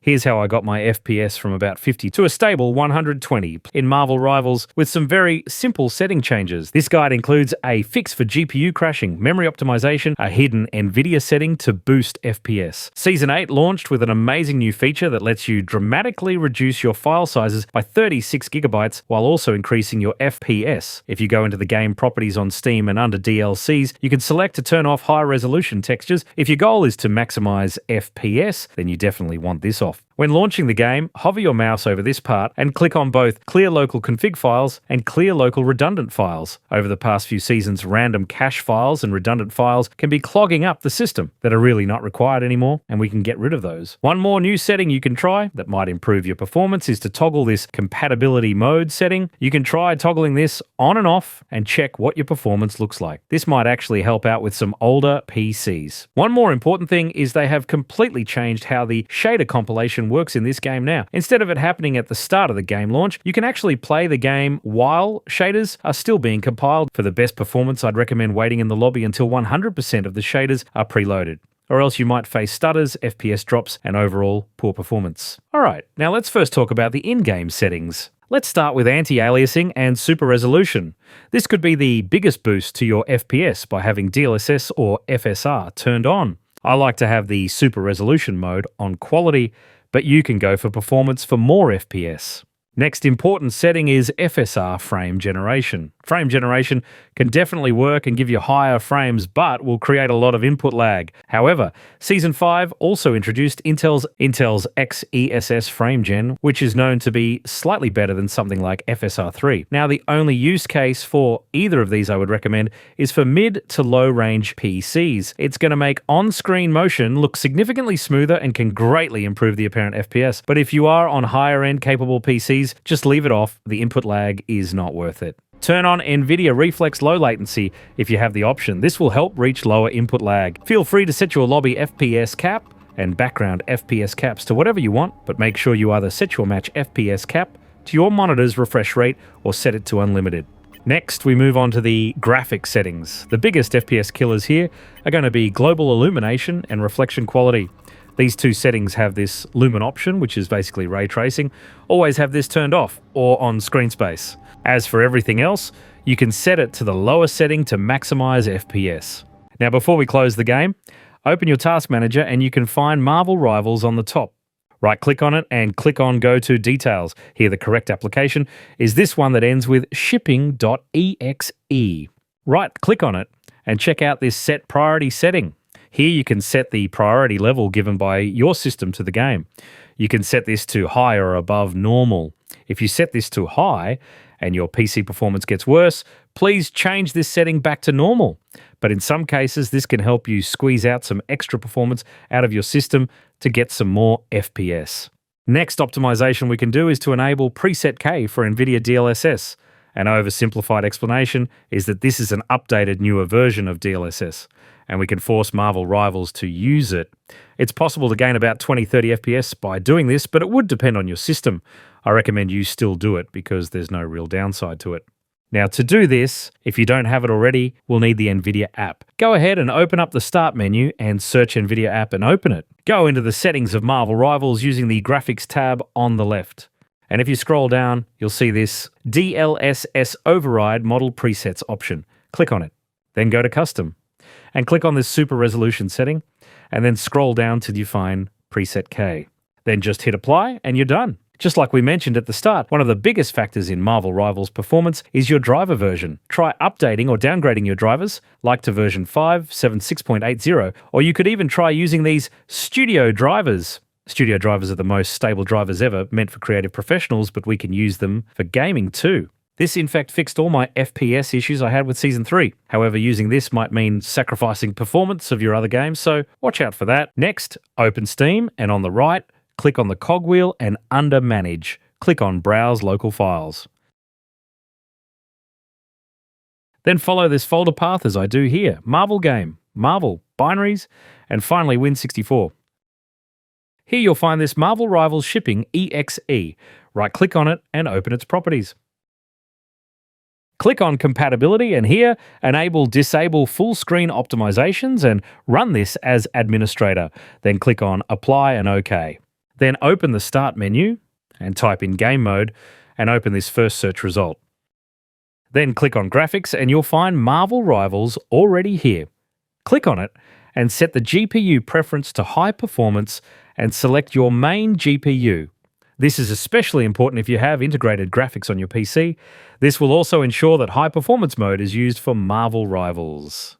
Here's how I got my FPS from about 50 to a stable 120 in Marvel Rivals with some very simple setting changes. This guide includes a fix for GPU crashing, memory optimization, a hidden Nvidia setting to boost FPS. Season 8 launched with an amazing new feature that lets you dramatically reduce your file sizes by 36 gigabytes while also increasing your FPS. If you go into the game properties on Steam and under DLCs, you can select to turn off high resolution textures. If your goal is to maximize FPS, then you definitely want this off. When launching the game, hover your mouse over this part and click on both Clear Local Config Files and Clear Local Redundant Files. Over the past few seasons, random cache files and redundant files can be clogging up the system that are really not required anymore, and we can get rid of those. One more new setting you can try that might improve your performance is to toggle this compatibility mode setting. You can try toggling this on and off and check what your performance looks like. This might actually help out with some older PCs. One more important thing is they have completely changed how the shader compilation works in this game now. Instead of it happening at the start of the game launch, you can actually play the game while shaders are still being compiled. For the best performance, I'd recommend waiting in the lobby until 100% of the shaders are preloaded, or else you might face stutters, FPS drops, and overall poor performance. Alright, now let's first talk about the in-game settings. Let's start with anti-aliasing and super resolution. This could be the biggest boost to your FPS by having DLSS or FSR turned on. I like to have the super resolution mode on quality, but you can go for performance for more FPS. Next important setting is FSR frame generation. Frame generation can definitely work and give you higher frames, but will create a lot of input lag. However, Season 5 also introduced Intel's XeSS frame gen, which is known to be slightly better than something like FSR 3. Now, the only use case for either of these I would recommend is for mid to low range PCs. It's going to make on-screen motion look significantly smoother and can greatly improve the apparent FPS. But if you are on higher end capable PCs, just leave it off. The input lag is not worth it. Turn on Nvidia Reflex Low Latency if you have the option. This will help reach lower input lag. Feel free to set your lobby FPS cap and background FPS caps to whatever you want, but make sure you either set your match FPS cap to your monitor's refresh rate or set it to unlimited. Next, we move on to the graphics settings. The biggest FPS killers here are going to be global illumination and reflection quality. These two settings have this lumen option, which is basically ray tracing. Always have this turned off or on screen space. As for everything else, you can set it to the lowest setting to maximize FPS. Now, before we close the game, open your task manager and you can find Marvel Rivals on the top. Right-click on it and click on Go to Details. Here, the correct application is this one that ends with shipping.exe. Right-click on it and check out this Set Priority setting. Here you can set the priority level given by your system to the game. You can set this to high or above normal. If you set this to high and your PC performance gets worse, please change this setting back to normal. But in some cases, this can help you squeeze out some extra performance out of your system to get some more FPS. Next optimization we can do is to enable preset K for Nvidia DLSS. An oversimplified explanation is that this is an updated, newer version of DLSS, and we can force Marvel Rivals to use it. It's possible to gain about 20-30 FPS by doing this, but it would depend on your system. I recommend you still do it because there's no real downside to it. Now, to do this, if you don't have it already, we'll need the Nvidia app. Go ahead and open up the Start menu and search Nvidia app and open it. Go into the settings of Marvel Rivals using the Graphics tab on the left. And if you scroll down, you'll see this DLSS Override Model Presets option. Click on it. Then go to Custom. And click on this Super Resolution setting. And then scroll down till you find Preset K. Then just hit Apply and you're done. Just like we mentioned at the start, one of the biggest factors in Marvel Rivals performance is your driver version. Try updating or downgrading your drivers, like to version 5.76.80, or you could even try using these Studio drivers. Studio drivers are the most stable drivers ever, meant for creative professionals, but we can use them for gaming too. This in fact fixed all my FPS issues I had with Season 3. However, using this might mean sacrificing performance of your other games, so watch out for that. Next, open Steam, and on the right, click on the cogwheel and under Manage, click on Browse Local Files. Then follow this folder path as I do here, Marvel Game, Marvel, Binaries, and finally Win64. Here you'll find this Marvel Rivals Shipping EXE. Right-click on it and open its properties. Click on Compatibility and here, Disable Full Screen Optimizations and run this as administrator. Then click on Apply and OK. Then open the Start menu and type in Game Mode and open this first search result. Then click on Graphics and you'll find Marvel Rivals already here. Click on it and set the GPU preference to High Performance and select your main GPU. This is especially important if you have integrated graphics on your PC. This will also ensure that High Performance mode is used for Marvel Rivals.